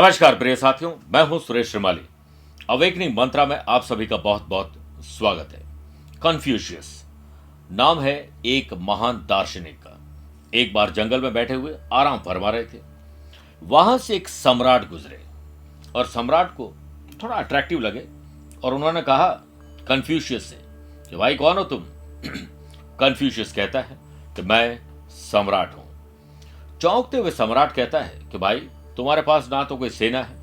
नमस्कार प्रिय साथियों, मैं हूं सुरेश श्रीमाली। अवेकनिंग मंत्रा में आप सभी का बहुत बहुत स्वागत है। कन्फ्यूशियस नाम है एक महान दार्शनिक का। एक बार जंगल में बैठे हुए आराम फरमा रहे थे। वहां से एक सम्राट गुजरे और सम्राट को थोड़ा अट्रैक्टिव लगे और उन्होंने कहा कन्फ्यूशियस से कि भाई कौन हो तुम? कन्फ्यूशियस कहता है कि मैं सम्राट हूं। चौंकते हुए सम्राट कहता है कि भाई तुम्हारे पास ना तो कोई सेना है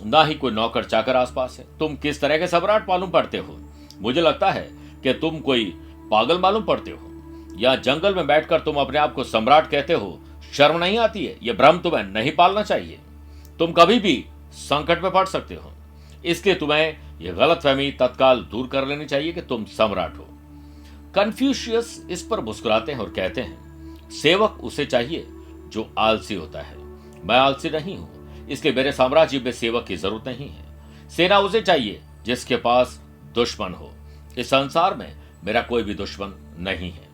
ना ही कोई नौकर चाकर आसपास है, तुम किस तरह के सम्राट मालूम पड़ते हो? मुझे लगता है कि तुम कोई पागल मालूम पड़ते हो। या जंगल में बैठकर तुम अपने आप को सम्राट कहते हो, शर्म नहीं आती है? यह भ्रम तुम्हें नहीं पालना चाहिए। तुम कभी भी संकट में पड़ सकते हो, इसलिए तुम्हें यह गलतफहमी तत्काल दूर कर लेनी चाहिए कि तुम सम्राट हो। कन्फ्यूशियस इस पर मुस्कुराते हैं और कहते हैं सेवक उसे चाहिए जो आलसी होता है। मैं आलसी नहीं हूं, इसलिए मेरे साम्राज्य में सेवक की जरूरत नहीं है। सेना उसे चाहिए जिसके पास दुश्मन हो। इस संसार में मेरा कोई भी दुश्मन नहीं है,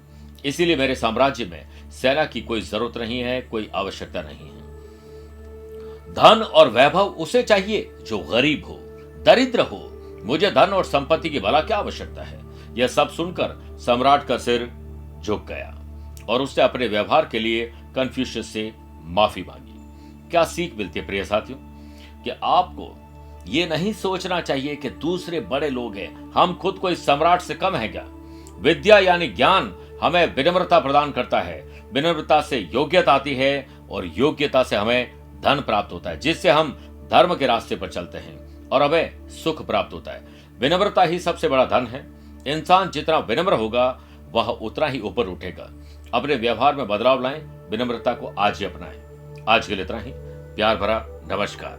इसीलिए मेरे साम्राज्य में सेना की कोई जरूरत नहीं है, कोई आवश्यकता नहीं है। धन और वैभव उसे चाहिए जो गरीब हो, दरिद्र हो। मुझे धन और संपत्ति की भला क्या आवश्यकता है? यह सब सुनकर सम्राट का सिर झुक गया और उसने अपने व्यवहार के लिए कन्फ्यूशियस से माफी मांगी। क्या सीख मिलती है प्रिय साथियों कि आपको ये नहीं सोचना चाहिए कि दूसरे बड़े लोग हैं, हम खुद को इस सम्राट से कम है क्या? विद्या यानी ज्ञान हमें विनम्रता प्रदान करता है, विनम्रता से योग्यता आती है और योग्यता से हमें धन प्राप्त होता है, जिससे हम धर्म के रास्ते पर चलते हैं और हमें सुख प्राप्त होता है। विनम्रता ही सबसे बड़ा धन है। इंसान जितना विनम्र होगा वह उतना ही ऊपर उठेगा। अपने व्यवहार में बदलाव लाएं, विनम्रता को आज ही अपनाएं। आज के लिए इतना ही। प्यार भरा नमस्कार।